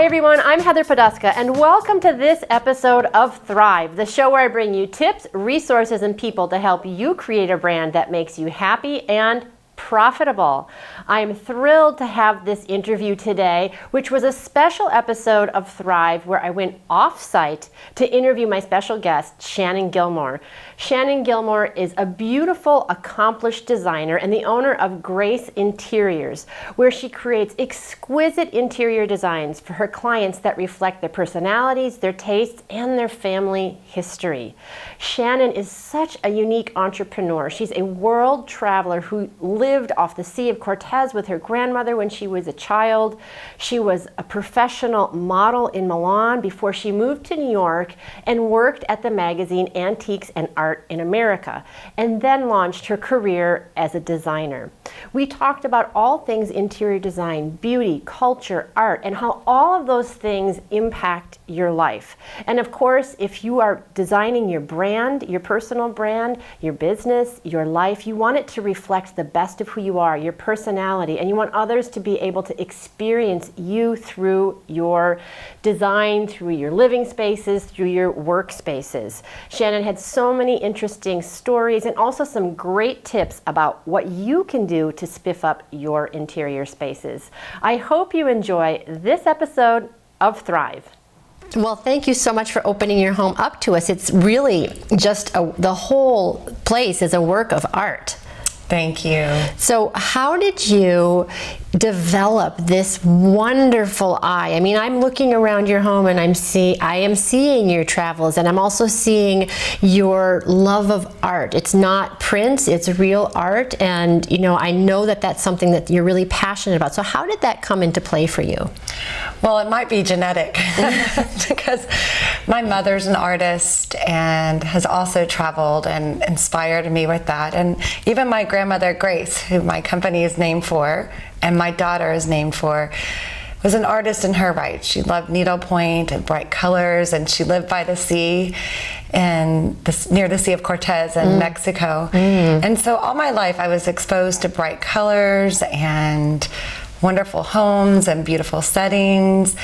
everyone, I'm Heather Poduska, and welcome to this episode of Thrive, the show where I bring you tips, resources, and people to help you create a brand that makes you happy and profitable. I'm thrilled to have this interview today, which was a special episode of Thrive where I went off-site to interview my special guest, Shannon Gilmour. Shannon Gilmour is a beautiful, accomplished designer and the owner of Grace Interiors, where she creates exquisite interior designs for her clients that reflect their personalities, their tastes, and their family history. Shannon is such a unique entrepreneur. She's a world traveler who lived off the Sea of Cortez with her grandmother when she was a child. She was a professional model in Milan before she moved to New York and worked at the magazine Antiques and Art in America, and then launched her career as a designer. We talked about all things interior design, beauty, culture, art, and how all of those things impact your life. And of course, if you are designing your brand, your personal brand, your business, your life, you want it to reflect the best of who you are, your personality, and you want others to be able to experience you through your design, through your living spaces, through your workspaces. Shannon had so many interesting stories and also some great tips about what you can do to spiff up your interior spaces. I hope you enjoy this episode of Thrive. Well, thank you so much for opening your home up to us. It's really just the whole place is a work of art. Thank you. So how did you develop this wonderful eye? I mean, I'm looking around your home and I am seeing your travels, and I'm also seeing your love of art. It's not prints, it's real art, and I know that that's something that you're really passionate about. So how did that come into play for you? Well, it might be genetic because my mother's an artist and has also traveled and inspired me with that. And even my grandmother, Grace, who my company is named for and my daughter is named for, was an artist in her right. She loved needlepoint and bright colors, and she lived by the sea near the Sea of Cortez in Mexico. And so all my life I was exposed to bright colors and wonderful homes and beautiful settings.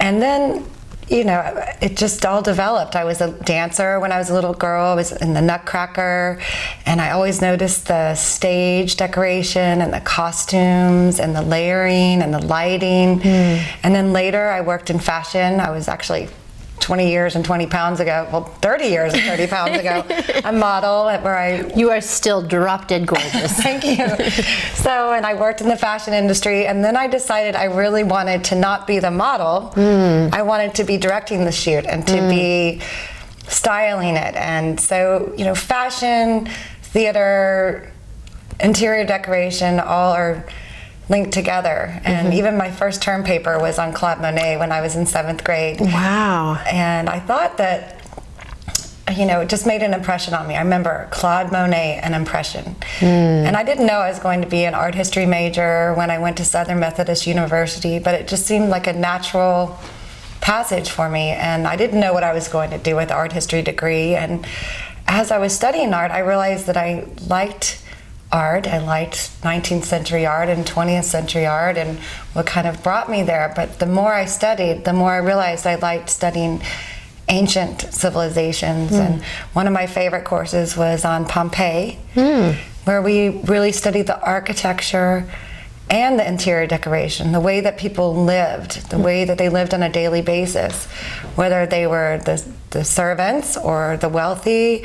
And then, it just all developed. I was a dancer when I was a little girl. I was in the Nutcracker, and I always noticed the stage decoration and the costumes and the layering and the lighting. And then later I worked in fashion. I was actually 20 years and 20 pounds ago, well, 30 years and 30 pounds ago, a model You are still drop dead gorgeous. Thank you. And I worked in the fashion industry, and then I decided I really wanted to not be the model. I wanted to be directing the shoot and to be styling it. And so, fashion, theater, interior decoration, all are linked together. And even my first term paper was on Claude Monet when I was in 7th grade. Wow. And I thought that, it just made an impression on me. I remember Claude Monet, an impression. And I didn't know I was going to be an art history major when I went to Southern Methodist University, but it just seemed like a natural passage for me. And I didn't know what I was going to do with the art history degree. And as I was studying art, I realized that I liked art. I liked 19th century art and 20th century art and what kind of brought me there. But the more I studied, the more I realized I liked studying ancient civilizations. And one of my favorite courses was on Pompeii, where we really studied the architecture and the interior decoration, the way that people lived, the way that they lived on a daily basis, whether they were the servants or the wealthy,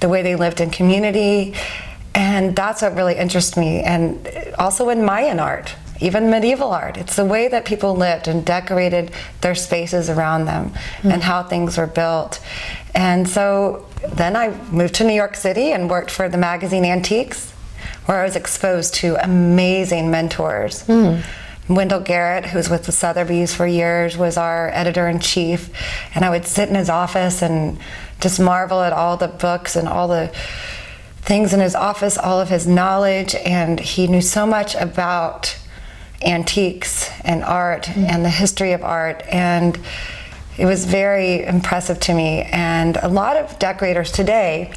the way they lived in community. And that's what really interests me. And also in Mayan art, even medieval art, it's the way that people lived and decorated their spaces around them and how things were built. And so then I moved to New York City and worked for the magazine Antiques, where I was exposed to amazing mentors. Wendell Garrett, who's with the Sotheby's for years, was our editor-in-chief. And I would sit in his office and just marvel at all the books and all the things in his office, all of his knowledge, and he knew so much about antiques and art and the history of art, and it was very impressive to me. And a lot of decorators today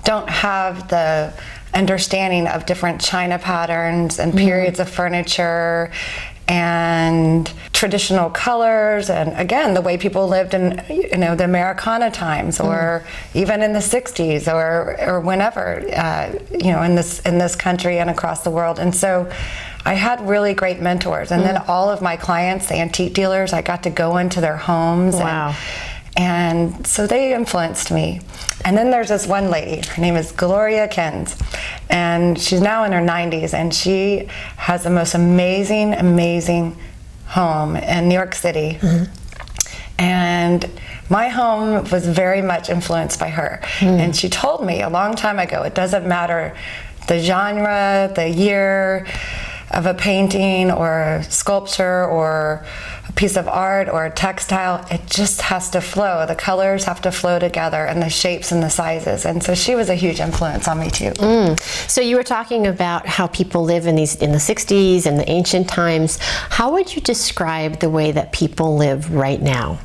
don't have the understanding of different china patterns and periods of furniture and traditional colors, and again, the way people lived in, the Americana times, or even in the 60s, or whenever, in this country and across the world. And so I had really great mentors. And then all of my clients, the antique dealers, I got to go into their homes. Wow. And so they influenced me. And then there's this one lady, her name is Gloria Kens, and she's now in her 90s, and she has the most amazing home in New York City. And my home was very much influenced by her. And she told me a long time ago, it doesn't matter the genre, the year of a painting or a sculpture or a piece of art or a textile, it just has to flow. The colors have to flow together, and the shapes and the sizes. And so she was a huge influence on me too. So you were talking about how people live in the 60s and the ancient times. How would you describe the way that people live right now?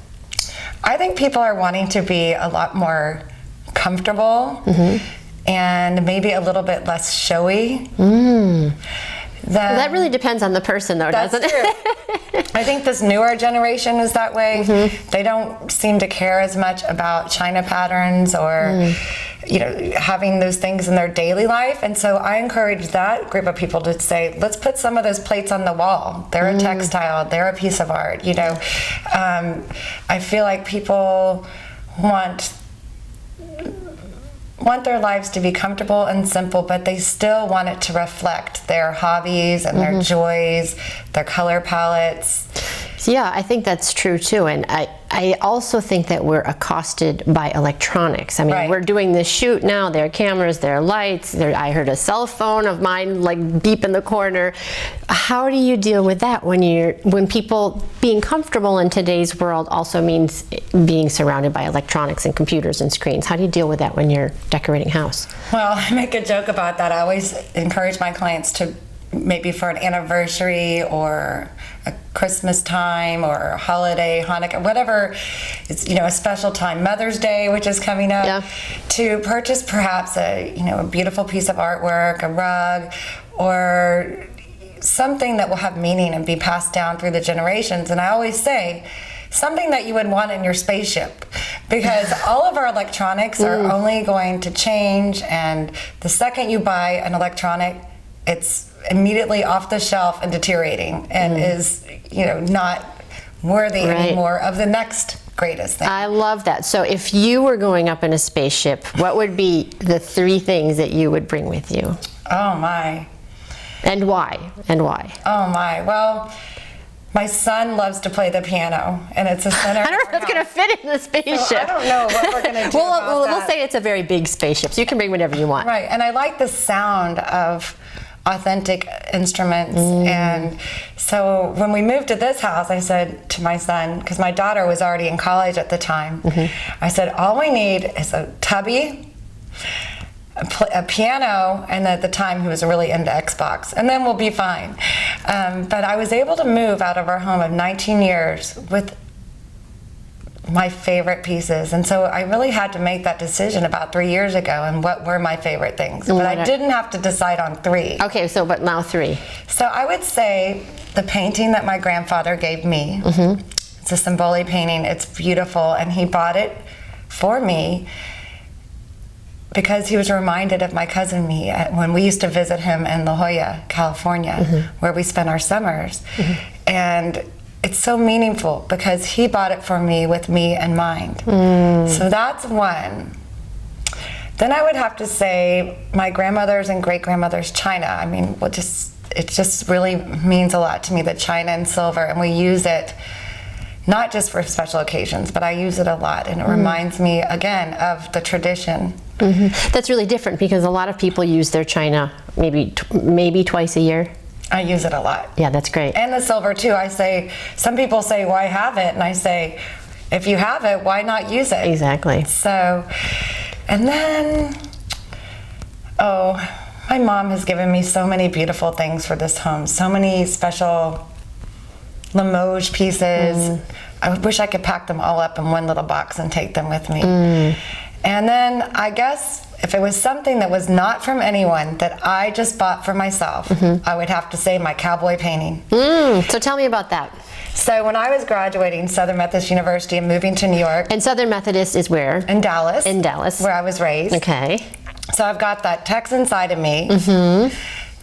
I think people are wanting to be a lot more comfortable and maybe a little bit less showy. Well, that really depends on the person, though, doesn't it? True. I think this newer generation is that way. They don't seem to care as much about China patterns or, having those things in their daily life. And so I encourage that group of people to say, let's put some of those plates on the wall. They're a textile. They're a piece of art. I feel like people want their lives to be comfortable and simple, but they still want it to reflect their hobbies and their joys, their color palettes. Yeah, I think that's true too. And I also think that we're accosted by electronics. I mean, we're doing this shoot now, there are cameras, there are lights, I heard a cell phone of mine like beep in the corner. How do you deal with that when people being comfortable in today's world also means being surrounded by electronics and computers and screens? How do you deal with that when you're decorating a house? Well, I make a joke about that. I always encourage my clients to, maybe for an anniversary or a Christmas time or a holiday, Hanukkah, whatever, it's, a special time, Mother's Day, which is coming up, to purchase perhaps a beautiful piece of artwork, a rug, or something that will have meaning and be passed down through the generations. And I always say, something that you would want in your spaceship, because all of our electronics are only going to change, and the second you buy an electronic, it's immediately off the shelf and deteriorating and is, not worthy anymore of the next greatest thing. I love that. So if you were going up in a spaceship, what would be the 3 things that you would bring with you? Oh my. And why? Oh my. Well, my son loves to play the piano, and it's a center. I don't know if that's going to fit in the spaceship. So I don't know what we're going to do we'll say it's a very big spaceship, so you can bring whatever you want. Right, and I like the sound of authentic instruments. And so when we moved to this house, I said to my son, because my daughter was already in college at the time, I said, all we need is a tubby, a piano, and at the time he was really into Xbox, and then we'll be fine. But I was able to move out of our home of 19 years with my favorite pieces, and so I really had to make that decision about 3 years ago, and what were my favorite things. But I didn't have to decide on 3. Okay, but now 3. So I would say the painting that my grandfather gave me. It's a Symboli painting. It's beautiful, and he bought it for me because he was reminded of my cousin and me when we used to visit him in La Jolla, California, where we spent our summers. And it's so meaningful because he bought it for me with me in mind. So that's one. Then I would have to say my grandmother's and great-grandmother's china. I mean, it just really means a lot to me, the china and silver, and we use it not just for special occasions, but I use it a lot, and it reminds me, again, of the tradition. That's really different because a lot of people use their china maybe twice a year. I use it a lot. Yeah, that's great. And the silver too. I say, some people say, why have it? And I say, if you have it, why not use it? Exactly. So, and then, my mom has given me so many beautiful things for this home. So many special Limoges pieces. I wish I could pack them all up in one little box and take them with me. And then I guess if it was something that was not from anyone that I just bought for myself, I would have to say my cowboy painting. So tell me about that. So when I was graduating Southern Methodist University and moving to New York. And Southern Methodist is where? In Dallas. In Dallas. Where I was raised. Okay. So I've got that Texan side of me.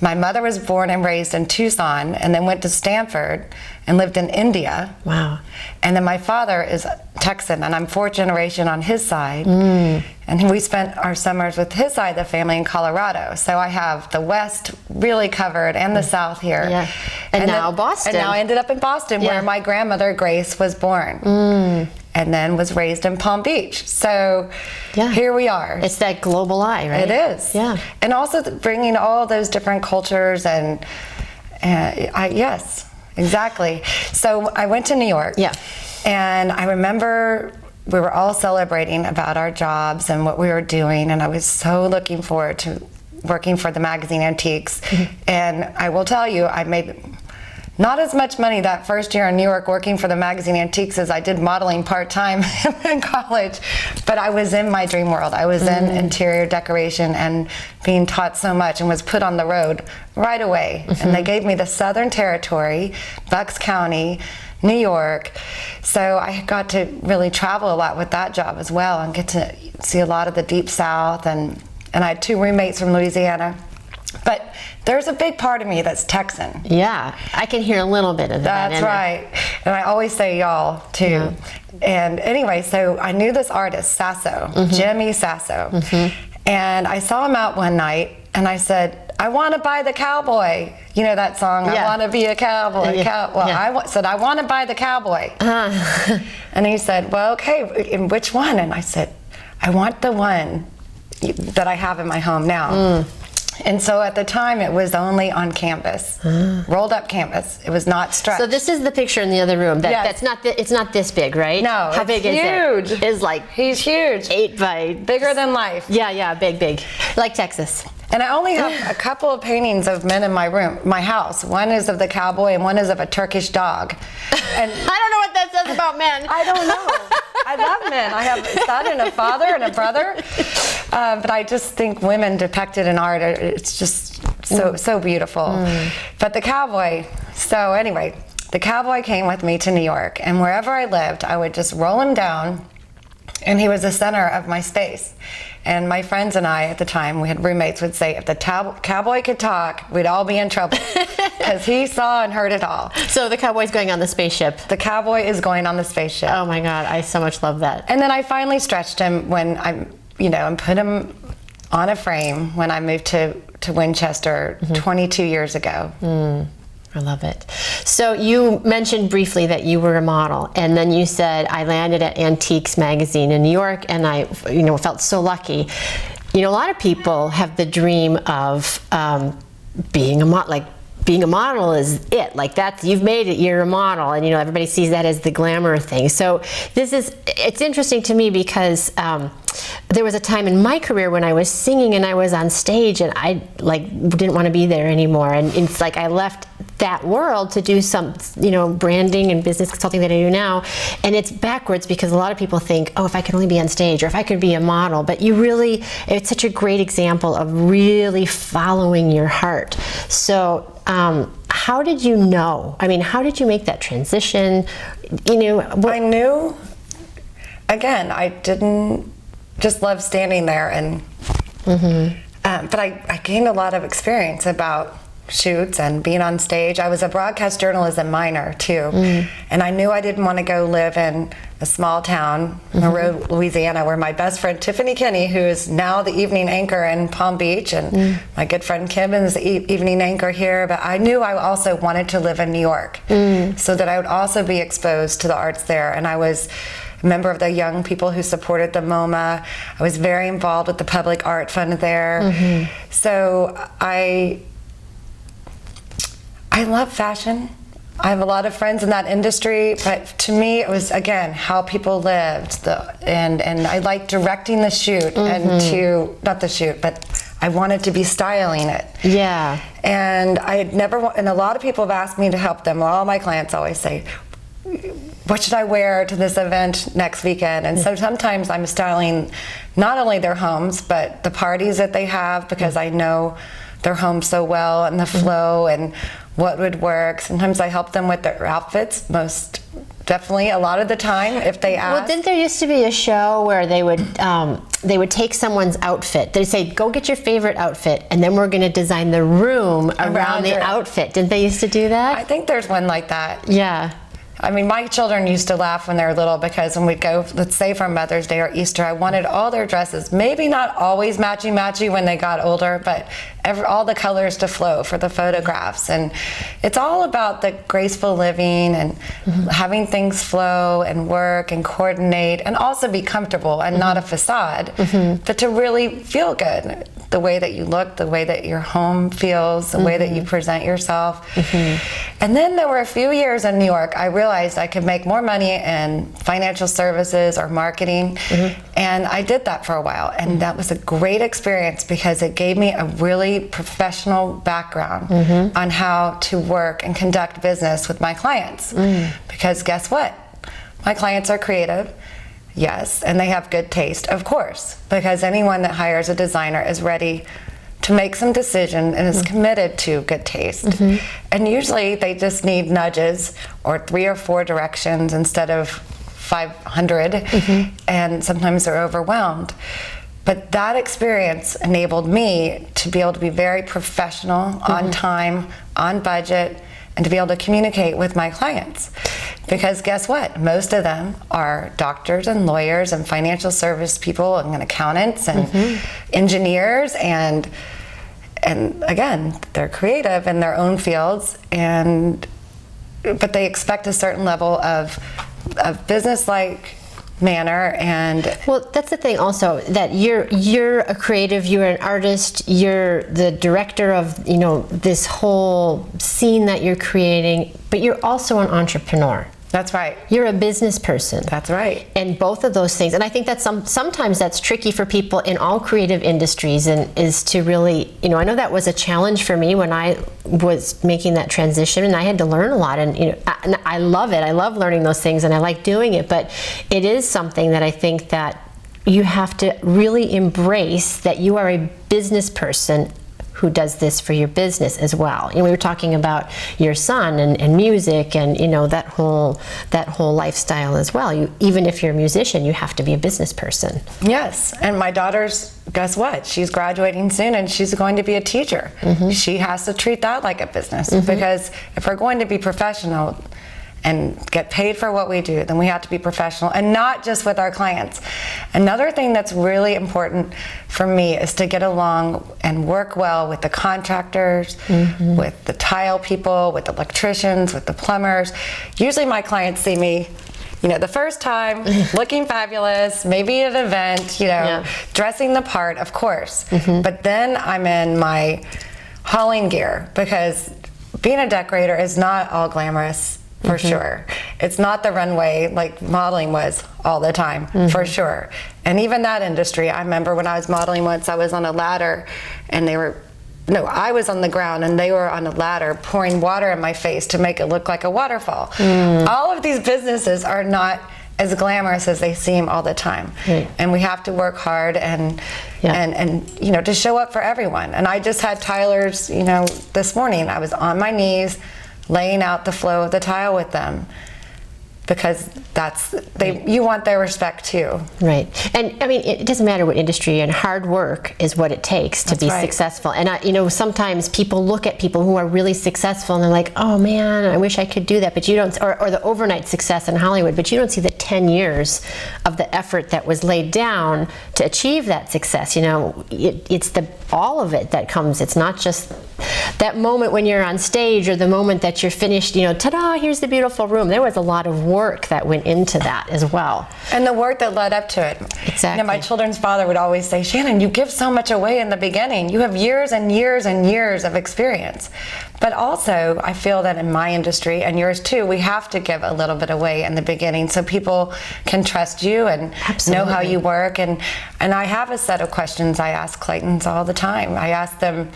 My mother was born and raised in Tucson and then went to Stanford and lived in India. Wow. And then my father is Texan, and I'm fourth generation on his side. And we spent our summers with his side of the family in Colorado. So I have the West really covered and the South here. Yeah. And now Boston. And now I ended up in Boston, where my grandmother, Grace, was born. And then was raised in Palm Beach. So here we are. It's that global eye, right? It is. Yeah. And also bringing all those different cultures and yes, exactly. So I went to New York. Yeah. And I remember we were all celebrating about our jobs and what we were doing, and I was so looking forward to working for the magazine Antiques. And I will tell you, I made not as much money that first year in New York working for the magazine Antiques as I did modeling part-time in college, but I was in my dream world. I was in interior decoration and being taught so much, and was put on the road right away. And they gave me the Southern Territory, Bucks County, New York. So I got to really travel a lot with that job as well and get to see a lot of the Deep South, and I had 2 roommates from Louisiana. But there's a big part of me that's Texan. Yeah, I can hear a little bit of that. That's right. And I always say y'all, too. Yeah. And anyway, so I knew this artist, Sasso, Jimmy Sasso. And I saw him out one night, and I said, I want to buy the cowboy. You know that song, I want to be a cowboy. I said, I want to buy the cowboy. And he said, well, okay, and which one? And I said, I want the one that I have in my home now. And so at the time, it was only on canvas, rolled up canvas. It was not stretched. So this is the picture in the other room. That's not. It's not this big, right? No. How big is it? Huge. It's like he's huge. 8 by bigger than life. Yeah, big, like Texas. And I only have a couple of paintings of men in my room, my house. One is of the cowboy, and one is of a Turkish dog. And I don't know what that says about men. I don't know. I love men. I have a son and a father and a brother. But I just think women depicted in art, it's just so beautiful. But the cowboy, so anyway, the cowboy came with me to New York, and wherever I lived, I would just roll him down, and he was the center of my space. And my friends and I at the time, we had roommates, would say, if the cowboy could talk, we'd all be in trouble. Because he saw and heard it all. So the cowboy's going on the spaceship. The cowboy is going on the spaceship. Oh my God, I so much love that. And then I finally stretched him when and put him on a frame when I moved to Winchester 22 years ago. I love it. So you mentioned briefly that you were a model, and then you said, I landed at Antiques magazine in New York, and I felt so lucky. A lot of people have the dream of being a model, like being a model is it, like that's, you've made it, you're a model, and everybody sees that as the glamour thing. So it's interesting to me because there was a time in my career when I was singing and I was on stage and I didn't want to be there anymore, and it's like I left that world to do some branding and business consulting that I do now, and it's backwards because a lot of people think, oh, if I could only be on stage or if I could be a model, but it's such a great example of really following your heart. So how did you know? I mean, how did you make that transition? I knew, again, I didn't just love standing there, and but I gained a lot of experience about shoots and being on stage. I was a broadcast journalism minor too, and I knew I didn't want to go live in a small town, Monroe, Louisiana, where my best friend Tiffany Kinney, who is now the evening anchor in Palm Beach, and my good friend Kim is the evening anchor here. But I knew I also wanted to live in New York, so that I would also be exposed to the arts there. And I was a member of the young people who supported the MoMA. I was very involved with the Public Art Fund there. So I love fashion. I have a lot of friends in that industry, but to me it was, again, how people lived, and I liked directing the shoot, and not the shoot, but I wanted to be styling it. Yeah. And I had never, and a lot of people have asked me to help them. All my clients always say, what should I wear to this event next weekend? And so sometimes I'm styling not only their homes, but the parties that they have, because I know their home so well and the flow and what would work. Sometimes I help them with their outfits, most definitely a lot of the time if they ask. Well, didn't there used to be a show where they would take someone's outfit? They'd say, go get your favorite outfit, and then we're going to design the room around the outfit. Didn't they used to do that? I think there's one like that. Yeah. I mean, my children used to laugh when they were little, because when we'd go, let's say for Mother's Day or Easter, I wanted all their dresses, maybe not always matchy-matchy when they got older, but all the colors to flow for the photographs. And it's all about the graceful living and having things flow and work and coordinate and also be comfortable and not a facade, but to really feel good. The way that you look, the way that your home feels, the way that you present yourself. And then there were a few years in New York, I realized I could make more money in financial services or marketing. And I did that for a while. And that was a great experience, because it gave me a really professional background on how to work and conduct business with my clients. Because guess what? My clients are creative. Yes, and they have good taste, of course, because anyone that hires a designer is ready to make some decision and is committed to good taste. And usually they just need nudges or 3 or 4 directions instead of 500, and sometimes they're overwhelmed. But that experience enabled me to be able to be very professional, on time, on budget, and to be able to communicate with my clients. Because guess what? Most of them are doctors and lawyers and financial service people and accountants and engineers, and again, they're creative in their own fields, but they expect a certain level of business-like manner. And well, that's the thing also, that you're a creative, you're an artist, you're the director of this whole scene that you're creating, but you're also an entrepreneur. That's right. You're a business person. That's right. And both of those things, and I think that sometimes that's tricky for people in all creative industries, and is to really, I know that was a challenge for me when I was making that transition, and I had to learn a lot, and I love it. I love learning those things, and I like doing it, but it is something that I think that you have to really embrace, that you are a business person who does this for your business as well. We were talking about your son and music and that whole lifestyle as well. Even if you're a musician, you have to be a business person. Yes, and my daughter's, guess what? She's graduating soon, and she's going to be a teacher. She has to treat that like a business, because if we're going to be professional and get paid for what we do, then we have to be professional, and not just with our clients. Another thing that's really important for me is to get along and work well with the contractors, with the tile people, with the electricians, with the plumbers. Usually my clients see me the first time, looking fabulous, maybe at an event, dressing the part, of course. But then I'm in my hauling gear, because being a decorator is not all glamorous. For sure. It's not the runway like modeling was all the time, for sure. And even that industry, I remember when I was modeling once, I was on a ladder, and I was on the ground, and they were on a ladder pouring water in my face to make it look like a waterfall. All of these businesses are not as glamorous as they seem all the time. And we have to work hard and to show up for everyone. And I just had Tyler's, this morning, I was on my knees, laying out the flow of the tile with them, because you want their respect too. Right. And I mean, it doesn't matter what industry, and hard work is what it takes to be successful. And sometimes people look at people who are really successful and they're like, oh man, I wish I could do that. But you don't, or the overnight success in Hollywood, but you don't see the 10 years of the effort that was laid down to achieve that success. It's all of it that comes. It's not just that moment when you're on stage, or the moment that you're finished, ta-da, here's the beautiful room. There was a lot of work that went into that as well. And the work that led up to it. Exactly. My children's father would always say, Shannon, you give so much away in the beginning. You have years and years and years of experience. But also, I feel that in my industry, and yours too, we have to give a little bit away in the beginning so people can trust you and know how you work. And I have a set of questions I ask Claytons all the time. I ask them,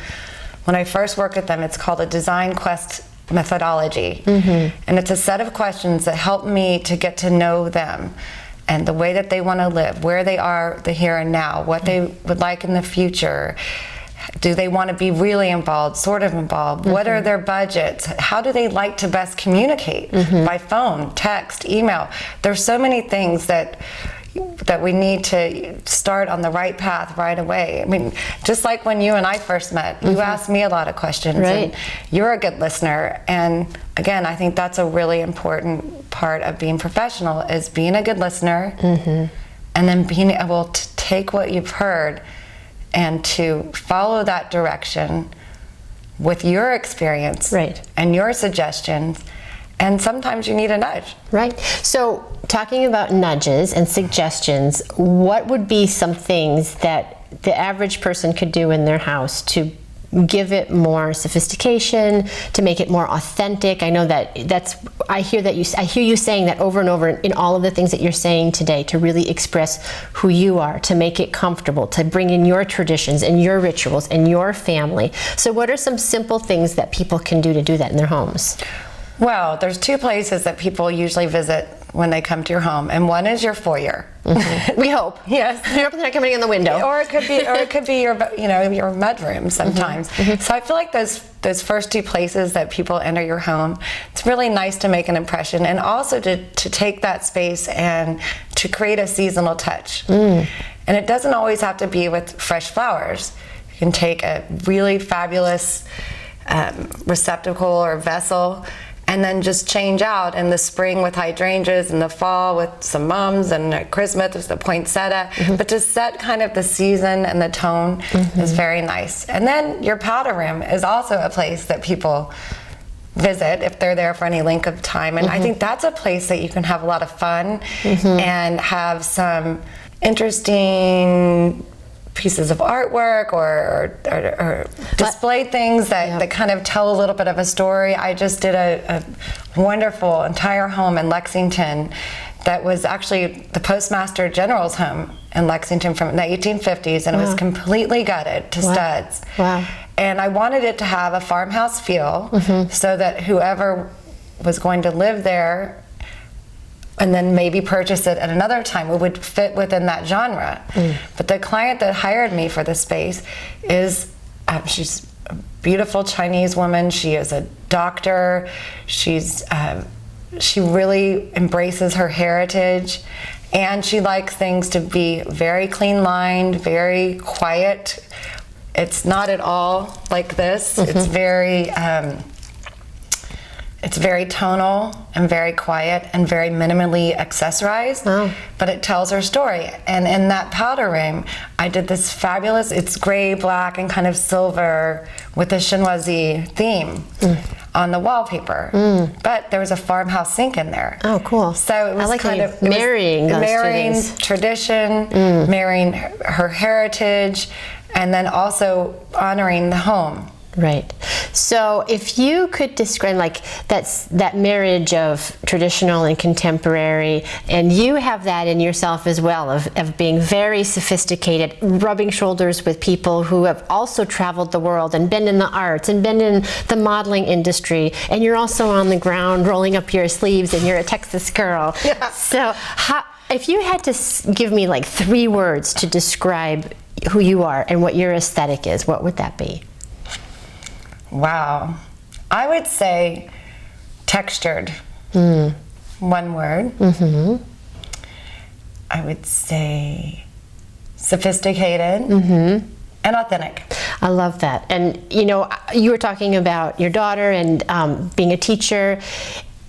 when I first work with them, it's called a design quest methodology. And it's a set of questions that help me to get to know them and the way that they want to live, where they are the here and now, what they would like in the future. Do they want to be really involved, sort of involved? What are their budgets? How do they like to best communicate? By phone, text, email. There's so many things that we need to start on the right path right away. I mean, just like when you and I first met, you asked me a lot of questions, right. And you're a good listener. And again, I think that's a really important part of being professional, is being a good listener, and then being able to take what you've heard and to follow that direction with your experience, right. And your suggestions. And sometimes you need a nudge. Right. So talking about nudges and suggestions, what would be some things that the average person could do in their house to give it more sophistication, to make it more authentic? I know I hear you saying that over and over in all of the things that you're saying today, to really express who you are, to make it comfortable, to bring in your traditions and your rituals and your family. So what are some simple things that people can do to do that in their homes? Well, there's two places that people usually visit when they come to your home, and one is your foyer. We hope. Yes. We hope they're not coming in the window. Or it could be your mudroom sometimes. So I feel like those first two places that people enter your home, it's really nice to make an impression, and also to take that space and to create a seasonal touch. And it doesn't always have to be with fresh flowers. You can take a really fabulous receptacle or vessel, and then just change out in the spring with hydrangeas, in the fall with some mums, and at Christmas with the poinsettia. But to set kind of the season and the tone is very nice. And then your powder room is also a place that people visit if they're there for any length of time. And I think that's a place that you can have a lot of fun and have some interesting pieces of artwork or display things that kind of tell a little bit of a story. I just did a wonderful entire home in Lexington that was actually the Postmaster General's home in Lexington from the 1850s, and it was completely gutted to studs. Wow. And I wanted it to have a farmhouse feel, so that whoever was going to live there and then maybe purchase it at another time, it would fit within that genre. But the client that hired me for the space is, she's a beautiful Chinese woman. She is a doctor. She really embraces her heritage, and she likes things to be very clean lined, very quiet. It's not at all like this. It's very tonal and very quiet and very minimally accessorized, but it tells her story. And in that powder room, I did this fabulous, it's gray, black, and kind of silver with a chinoiserie theme on the wallpaper. But there was a farmhouse sink in there. Oh, cool. So it was marrying tradition, marrying her heritage, and then also honoring the home. Right. So if you could describe that marriage of traditional and contemporary, and you have that in yourself as well, of being very sophisticated, rubbing shoulders with people who have also traveled the world and been in the arts and been in the modeling industry, and you're also on the ground rolling up your sleeves and you're a Texas girl. Yeah. So if you had to give me 3 words to describe who you are and what your aesthetic is, what would that be? Wow. I would say textured. One word. I would say sophisticated and authentic. I love that. And you were talking about your daughter and being a teacher.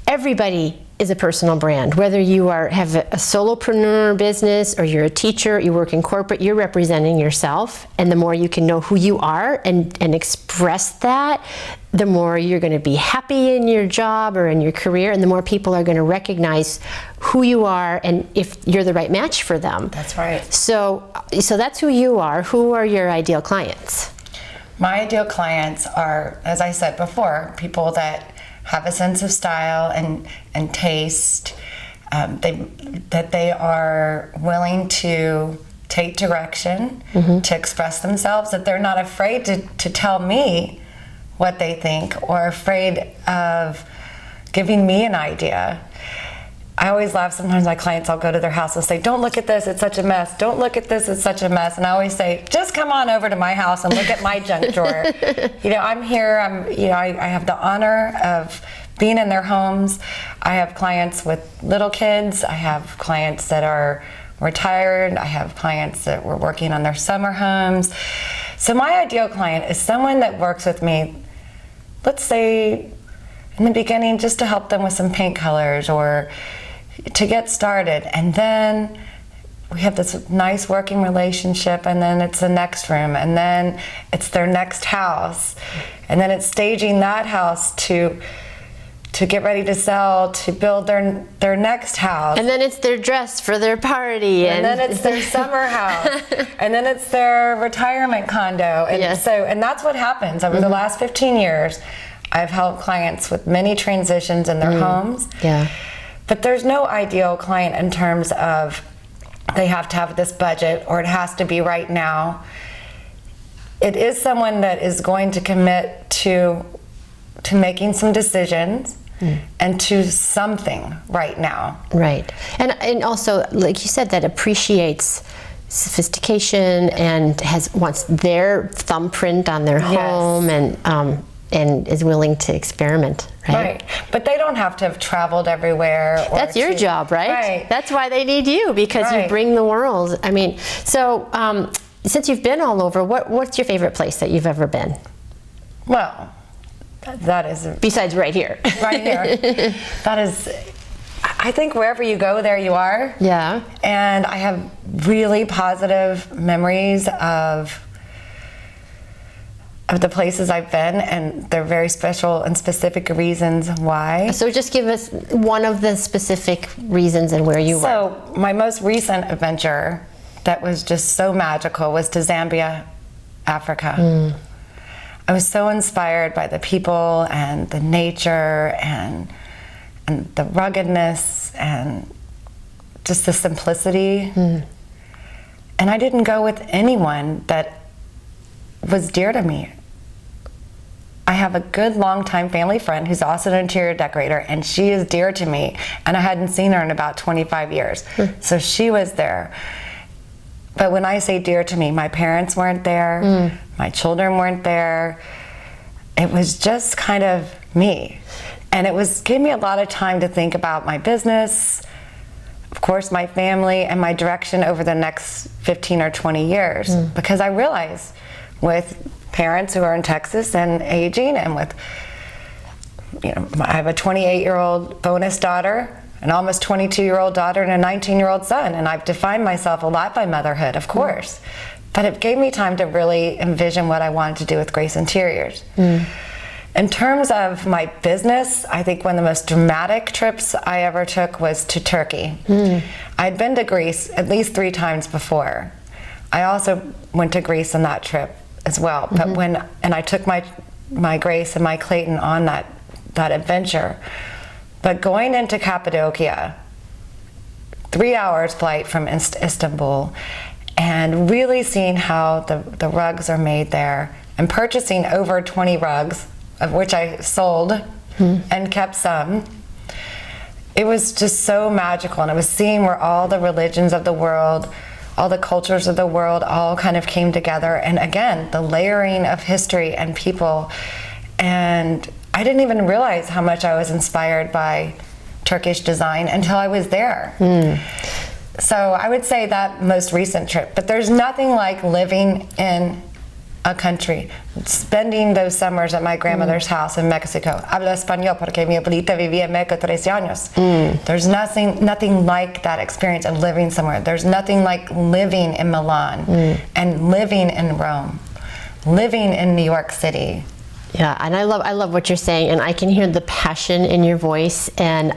Everybody is a personal brand. Whether you have a solopreneur business or you're a teacher, you work in corporate, you're representing yourself. And the more you can know who you are and express that, the more you're going to be happy in your job or in your career, and the more people are going to recognize who you are and if you're the right match for them. That's right. So that's who you are. Who are your ideal clients? My ideal clients are, as I said before, people that have a sense of style and taste, that they are willing to take direction, to express themselves, that they're not afraid to tell me what they think or afraid of giving me an idea. I always laugh. Sometimes my clients, I'll go to their house and say, don't look at this, it's such a mess. Don't look at this, it's such a mess. And I always say, just come on over to my house and look at my junk drawer. I'm here, I have the honor of being in their homes. I have clients with little kids. I have clients that are retired. I have clients that were working on their summer homes. So my ideal client is someone that works with me, let's say in the beginning, just to help them with some paint colors or to get started, and then we have this nice working relationship, and then it's the next room, and then it's their next house, and then it's staging that house to get ready to sell, to build their next house, and then it's their dress for their party, and then it's their summer house, and then it's their retirement condo, and and that's what happens over the last 15 years. I've helped clients with many transitions in their homes. Yeah. But there's no ideal client in terms of they have to have this budget or it has to be right now. It is someone that is going to commit to making some decisions and to something right now. Right. And also, like you said, that appreciates sophistication and wants their thumbprint on their home and is willing to experiment, right? But they don't have to have traveled everywhere. That's your job, right? That's why they need you, because you bring the world. I mean, so since you've been all over, what's your favorite place that you've ever been? Well, that is... Besides right here. Right here. That is... I think wherever you go, there you are. Yeah. And I have really positive memories of the places I've been, and they're very special and specific reasons why. So just give us one of the specific reasons and where you were. So my most recent adventure that was just so magical was to Zambia, Africa. I was so inspired by the people and the nature and the ruggedness and just the simplicity. And I didn't go with anyone that was dear to me. I have a good longtime family friend who's also an interior decorator, and she is dear to me, and I hadn't seen her in about 25 years. So she was there. But when I say dear to me, my parents weren't there, my children weren't there. It was just kind of me. And it gave me a lot of time to think about my business, of course my family, and my direction over the next 15 or 20 years. Because I realized with parents who are in Texas and aging, and with, I have a 28-year-old bonus daughter, an almost 22-year-old daughter, and a 19-year-old son, and I've defined myself a lot by motherhood, of course. But it gave me time to really envision what I wanted to do with Grace Interiors. In terms of my business, I think one of the most dramatic trips I ever took was to Turkey. I'd been to Greece at least 3 times before. I also went to Greece on that trip as well. But I took my Grace and my Clayton on that adventure. But going into Cappadocia, 3 hours flight from Istanbul, and really seeing how the rugs are made there, and purchasing over 20 rugs, of which I sold and kept some. It was just so magical, and I was seeing where all the religions of the world, all the cultures of the world all kind of came together, and again, the layering of history and people. And I didn't even realize how much I was inspired by Turkish design until I was there. So I would say that most recent trip, but there's nothing like living in a country, spending those summers at my grandmother's house in Mexico. Hablo español porque mi abuelita vivía en México 13 años. There's nothing like that experience of living somewhere. There's nothing like living in Milan and living in Rome, living in New York City. Yeah, and I love what you're saying, and I can hear the passion in your voice, and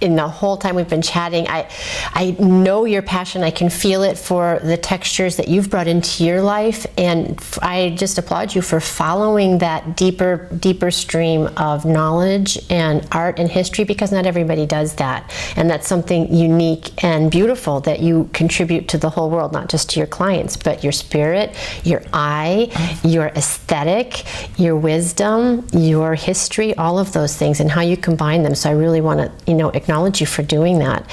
in the whole time we've been chatting, I know your passion. I can feel it for the textures that you've brought into your life, and I just applaud you for following that deeper stream of knowledge and art and history, because not everybody does that, and that's something unique and beautiful that you contribute to the whole world, not just to your clients, but your spirit, your eye, your aesthetic, your wisdom, wisdom, your history, all of those things, and how you combine them. So I really want to, acknowledge you for doing that.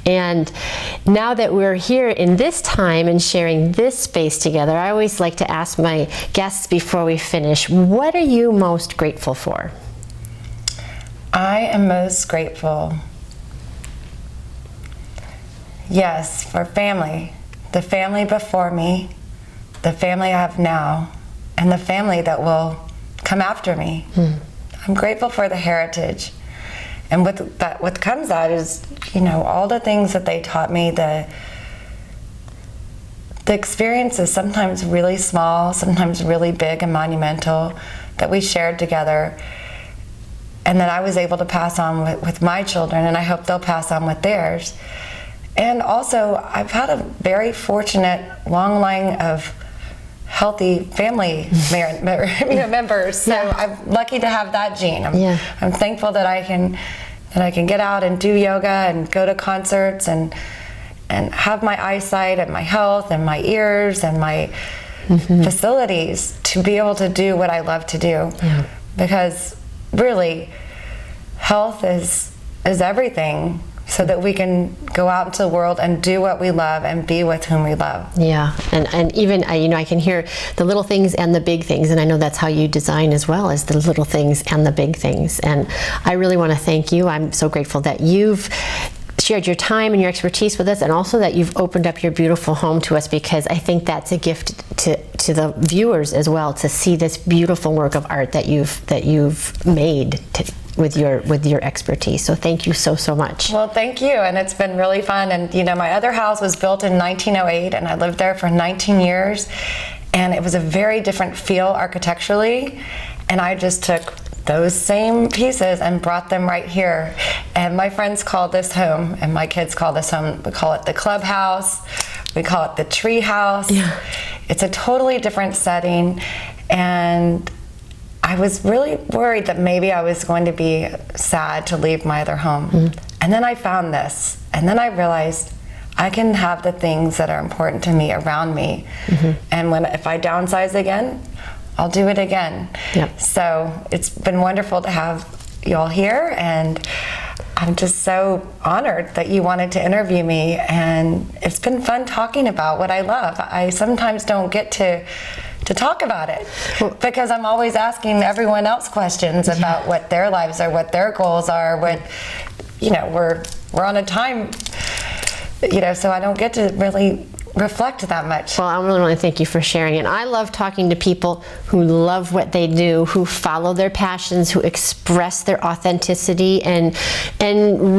And now that we're here in this time and sharing this space together, I always like to ask my guests before we finish, what are you most grateful for? I am most grateful, yes, for family. The family before me, the family I have now, and the family that will come after me. I'm grateful for the heritage. And what comes out is, all the things that they taught me, the experiences, sometimes really small, sometimes really big and monumental, that we shared together, and that I was able to pass on with my children, and I hope they'll pass on with theirs. And also, I've had a very fortunate long line of healthy family members. So I'm lucky to have that gene. I'm thankful that I can get out and do yoga and go to concerts and have my eyesight and my health and my ears and my facilities to be able to do what I love to do. Because really, health is everything, so that we can go out into the world and do what we love and be with whom we love. Yeah, and even, I can hear the little things and the big things, and I know that's how you design as well, as the little things and the big things. And I really want to thank you. I'm so grateful that you've shared your time and your expertise with us, and also that you've opened up your beautiful home to us, because I think that's a gift to the viewers as well, to see this beautiful work of art that you've made with your expertise. So thank you so much. Well, thank you, and it's been really fun. And my other house was built in 1908, and I lived there for 19 years, and it was a very different feel architecturally, and I just took those same pieces and brought them right here. And my friends call this home, and my kids call this home. We call it the clubhouse, we call it the tree house. It's a totally different setting, and I was really worried that maybe I was going to be sad to leave my other home. And then I found this, and then I realized I can have the things that are important to me around me. And if I downsize again, I'll do it again. So it's been wonderful to have you all here, and I'm just so honored that you wanted to interview me, and it's been fun talking about what I love. I sometimes don't get to talk about it, because I'm always asking everyone else questions about what their lives are, what their goals are, what, we're on a time, so I don't get to really reflect that much. Well, I really want to thank you for sharing. And I love talking to people who love what they do, who follow their passions, who express their authenticity and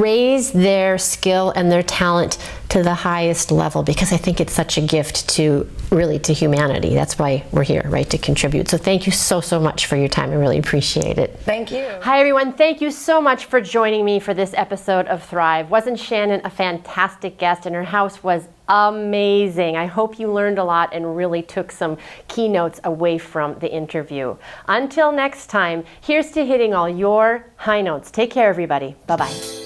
raise their skill and their talent to the highest level, because I think it's such a gift to humanity. That's why we're here, right, to contribute. So thank you so much for your time. I really appreciate it. Thank you. Hi everyone, thank you so much for joining me for this episode of Thrive. Wasn't Shannon a fantastic guest? And her house was amazing. I hope you learned a lot and really took some keynotes away from the interview. Until next time, here's to hitting all your high notes. Take care, everybody. Bye-bye.